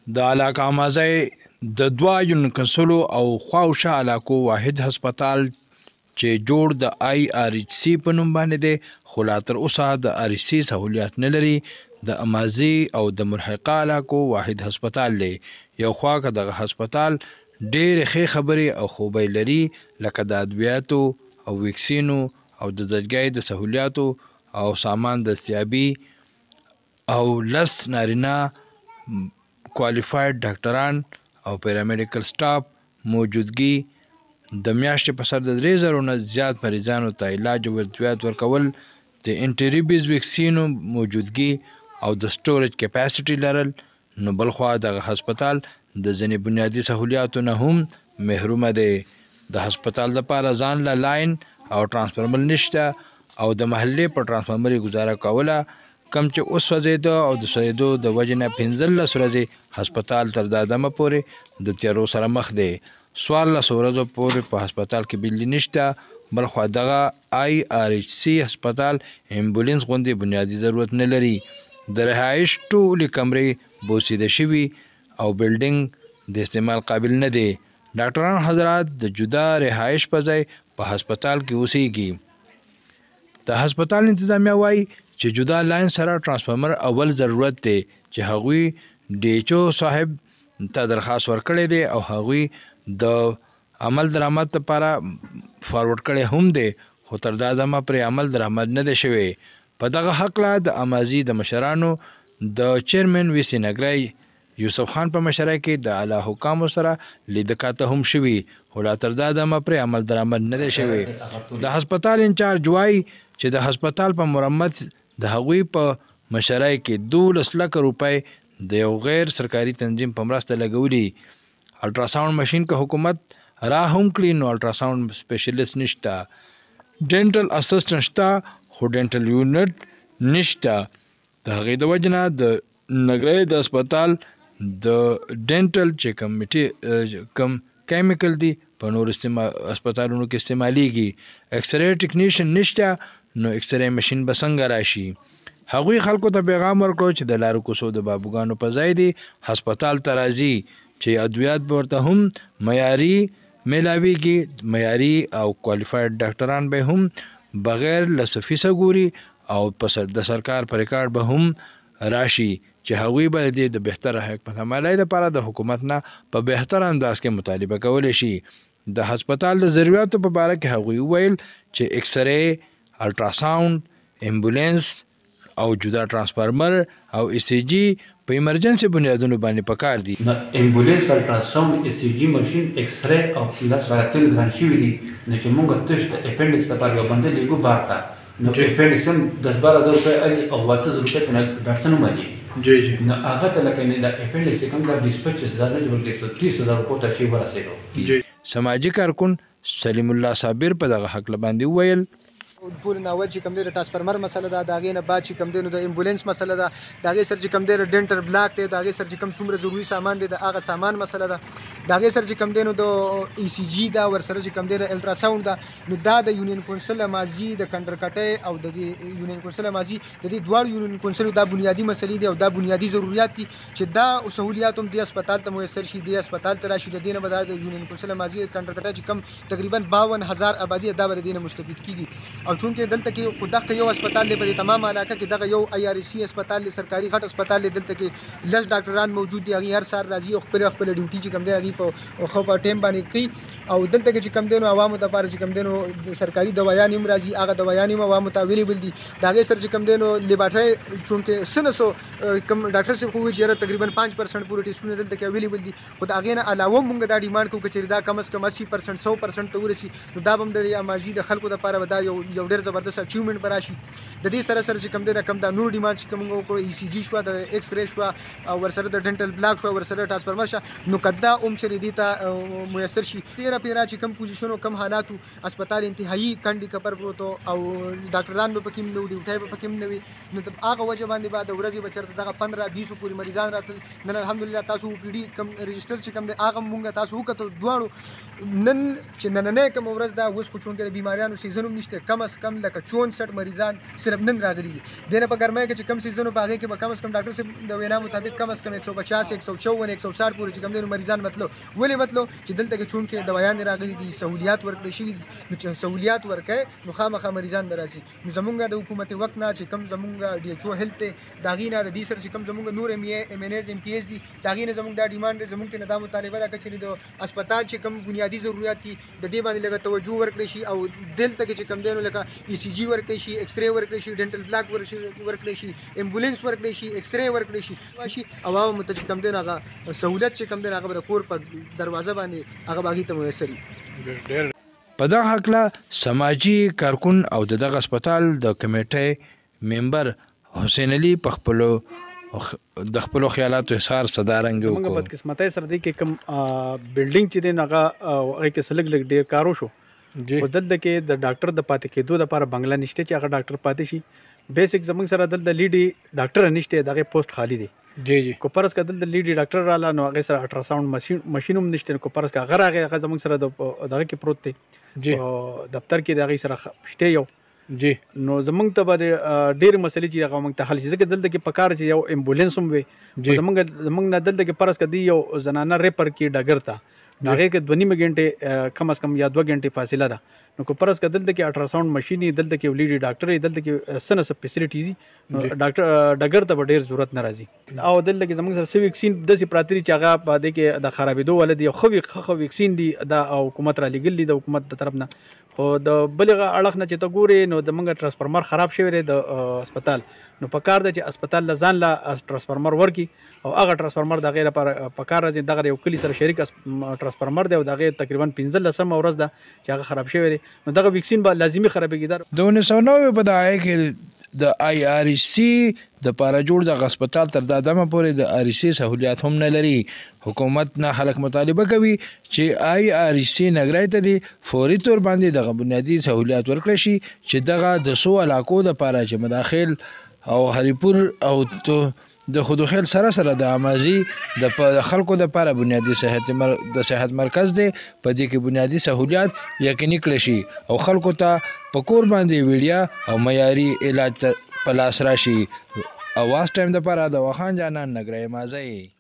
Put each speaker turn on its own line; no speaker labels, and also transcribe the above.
د علاقه مازی د دوه یونین کنسولو او خواوشا علاقو واحد هسپتال چې جوړ د IRHC په نوم باندې دی، خو لا تر اوسه د RHC سهولیات نه لري. د امازي او د ملحقه علاقو واحد هسپتال دی. یو خوا که دغه هسپتال ډېرې ښې خبرې او خوبۍ لري، لکه د ادویاتو او ویکسینو او د زچګۍ د سهولیاتو او سامان دستیابي او 10 نارینه کوالیفاید ډاکټران او پیرامیډیکل سټاف موجودګي، د میاشتې په سر د 3000 نه زیات مریضانو ته علاج او ادویات ورکول، د انټیریبیز ویکسینو موجودګي او د سټوریج کیپاسټي لرل. نو بلخوا دغه هسپتال د ځینې بنیادي سهولیاتو نه هم محرومه دی. د هسپتال لپاره ځان له لاین او ترانسفارمر نشته او د محلې په ترانسفارمر گزاره کوله، کم چې اوس سوځېده او د سوځېدو د وجې نه 15 ورځې هسپتال تر دا دمه پورې د تیارو سره مخ دی. 14 ورځو پورې په هسپتال کې بجلی نشته. بلخوا دغه IRHC هسپتال امبولینس غوندې بنیادي ضرورت نه لري. د رهایش ټولې کمرې بوسیده شوي او بلډینګ د استعمال قابل نه دی. ډاکټران حضرات د جدا رهایش په ځای په هسپتال کې اوسېږي. د هسپتال انتظامیه وایي چې جدا لاین سره ترانسفارمر اول ضرورت دی، چې هغوی DHO صاحب ته درخواست ورکړی دی او هغوی د عمل درآمد لپاره فارورډ کړی هم دی، خو تر دا دمه پرې عمل درآمد نه دی شوی. په دغه هکله د امازي د مشرانو د چیرمن ویسي نګری یوسف خان په مشره کې د اعلی حکامو سره لیدکاته هم شوي، خو لا تر دا دمه پرې عمل درآمد نه دی شوی. د هسپتال انچارج وایي چې د هسپتال په مرمت د هغوی په مشرۍ کې 12 لکه روپۍ د یو غیر سرکاري تنظیم په مرسته لګولي. الټراساوند ماشین که حکومت را هم کړي نو الټراساوند سپیشلیست نشته، ډینټل اسسټنټ شته خو ډینټل یونټ نشته. د هغې د وجې نه د نګری د هسپتال د ډینټل چې کم کیمیکل دی په نور هسپتالونو کې استعمالیږي. اکسرې ټیکنیشن نشته، نو اکسرې ماشین به څنګه راشي؟ هغوی خلکو ته پیغام ورکړو چې د لارو کوڅو د بابوګانو په ځای دی هسپتال ته راځي، چې ادویات به ورته هم معیاري میلاویږي، معیاري او کوالیفاید ډاکټران به هم بغیر له څه فیسه ګوري او د سرکار په ریکارډ به هم راشي، چې هغوی به د بهتره حکمت عملۍ لپاره د حکومت نه په بهتر انداز کې مطالبه کولی شي. د هسپتال د ضرورتو په باره کې هغوی وویل چې اکسرې، الټراساوند، امبولینس او جدا ترانسفارمر او ECG په ایمرجنسي بنیادونو باندې پکار دي.
امبولینس، الټراساوند، ECG ماشین، ایکسرې او راتل ګران شوي دي. نو چې موږ تش د اپنډکس لپاره یو بنده لیږو بار ته، نو اپنډکس هم 10-12 روپۍ علي او 8 روپۍ په ډاکټر نوم باندې نو هغه ته لکه د اپنډکس کوم د ډیسپچز دا نه جوړ کېږي 30,000 روپۍ ته شی ورسېدو.
سماجي کارکون سلیم الله صابر په دغه حق باندې وویل
پور ناول چې کم دی د ټرانسفارمر مسله ده، د هغې نه بعد چې کم دی نو د امبولینس مسله ده، د هغې سره چې کم دی د ډینټر بلاک دی، د هغې سره چې کم څومره ضروري سامان دی د هغه سامان مسله ده، د هغې سره چې کم دی نو د ECG ده، ورسره چې کم دی د الټراساوند ده. نو دا د یونین کونسل ماضي د کنډرکټۍ او د دې یونین کونسل ماضي د دې دواړو یونین کونسلو دا بنیادي مسلې دي او دا بنیادي ضرورت دي چې دا سهولیات هم دې هسپتال ته میسر شي، دې هسپتال ته راشي. د دې نه به دا د یونین کونسل ماضي کنډرکټۍ چې کم تقریبا 52,000 آبادي دا به د دې نه مستفید کېږي. او چونکې دلته کې خو دغه یو هسپتال دی په تمام علاقه کې، دغه یو IRHC هسپتال دی، سرکاري غټ هسپتال دی، دلته کې 10 ډاکټران موجود دي، هغې هر سهار راځي او خپل ډیوټي چې کم دی هغې په ښه په ټایم باندې کوي. او دلته کې چې کم دی نو عوامو دپاره چې کم دی نو سرکاري دوايان هم راځي، هغه دوايان هم عوامو ته اویلیبل دي. د هغې سره چې کم دی نو لیبارټرۍ چونکې څه نه څه کم ډاکټر صاحب خو وایي چې تقریبا 5% پورې ټیسټونه دلته کې اویلیبل دي، خو د هغې نه علاوه موږ دا ډیمانډ کوو که چېرې دا کم از کم 80% 100% ته ورسي نو دا به هم د امازي د خلکو دپاره به دا یو ډېر زبردست اچیومنټ به راشي. د دې سره سره چې کم دی کم دا نور ډیمانډ چې کوم موږ وکړو ECG شوه، د ایکسرې شوه او ورسره د ډینټل بلاک شوه، ورسره ټرانسفارمر شوه، نو که دا هم چېرې دې ته میسر شي. تېره پیره چې کم پوزیشن او کم حالاتو هسپتال انتهایي کندې کپر پروت او ډاکټران به پکې هم نه وو، ډیوټۍ به پکې هم نه وي، نو د هغه وجه باندې به د ورځې به چېرته دغه 15-20 پورې مریضان راتلل. نن الحمدلله تاسو OPD کم رجسټر چې کم دی هغه مونږ تاسو وکتل دواړو. نن چې نننۍ کومه ورځ ده اوس خو چونکې د بیماریانو سیزن هم نشته، کم از از کم لکه 64 مریضان صرف نن راغلي دي دنه په ګرمۍ کې چې کم سیزونو په هغې کې به کم از کم ډاکټر صاحب د وینا مطابق کم از کم 150 154 160 پورې چې کم دی مریضان مطلب ولې مطلب چې دلته کې چون کې دوايان راغلي دي سہولیات ورکړي شوي نو چې سہولیات ورکړي نو خامخا مریضان به راشي نو زمونږ د حکومت وخت نه چې کم زمونږ ډي ایچ او هیلث ته دا غینه د دې سره چې کم زمونږ نور ام ان ایز ام پی ایس دي دا غینه زمونږ د ډیماند زمونږ ته د مطالبه ده چې د هسپتال چې کم بنیادی ضرورت دي د دې باندې لږ توجه ورکړي شي او دلته کې چې کم دی نو لکه ای سی جی ورکړي شي ایکس ری ورکړي شي ډینټل بلاک ورکړي شي امبولانس ورکړي شي ایکس ری ورکړي شي او هغه چې کم دی هغه سہولت چې کم دی هغه د کور په دروازه باندې هغه باغی ته میسر وي.
په دغه حقله سماجی کارکون او دغه هسپتال د کمیټې ممبر حسین علي په خپلو خیالاتو اظهار صدارنګ
وکړو. موږ بدقسمتۍ سره دی کې کوم بلډینګ چې دی هغه هغې کې څه لږ ډېر کارو شو خو دلته کې د ډاکټر د پاتې کېدو لپاره بنګله نشته چې هغه ډاکټر پاتې شي. بیسک زموږ سره دلته لیډي ډاکټر نشته دغه پوسټ خالی دی. کو پرس که دلته لیډي ډاکټر رااله نو هغې سره الټراساونډ ماشین هم نشته. کو پرس که هغه راغی هغه زموږ سره دغه کې پروت دی دفتر کې د هغې سره شته یو نو زمونږ ته به ډېرې مسلې چې هغه موږ ته حل شي ځکه دلته کې پکار چې یو امبولانس هم وي زمونږ نه دلته کې فرض کړه دی یو زنانه ریپر کې ډګر ته نو هغې کې 2.5 غنټې کم از کم یا 2 غنټې فاصله ده نو که فرض کړه دلته کې الټراساونډ ماشین دلته کې لیډي ډاکټر دلته کې څه نه څه فیسیلیټیز نو ډګر ته به ډېر ضرورت نه راځي او دلته کې زموږ سره څه ویکسین داسې پراته دي چې هغه په دې کې د خرابېدو والا دي ښه ویکسین دي دا حکومت را لېږلي دي د حکومت د طرف نه خو د بلې اړخ نه چې ته ګورې نو زموږ ټرانسفارمر خراب شوی دی د هسپتال نو پکار دی چې هسپتال له ځان له ټرانسفارمر ورکړي او هغه ټرانسفارمر د هغې لپاره پکار راځي دغه یو کلي سره شریک ټرانسفارمر دی او د هغې تقریبا 15 ورځ ده چې هغه خراب شوی دی نو دغه ویکسین به لازمي خرابېږي.
د 1990 په دهه کې د آی آر سی د پاره جوړ د هسپتال تر دا دمه پورې د آر سی سہولیات هم نه لري. حکومت نه خلک مطالبه کوي چې آی آر سی نګرای ته دی فوري تور باندې دغه بنیادی سہولیات ورکړي شي چې دغه د سو علاقو د پاره چې مداخل او هریپور او د خودخیل سره د امازي د خلکو د لپاره بنیادی صحت مرکز دی په دې کې بنیادی سہولیات یقیني کړي شي او خلکو ته په کور باندې ویډیا او معیاري علاج په لاس راشي. اواز ټایم د لپاره د وخان جانان نګرای مازی.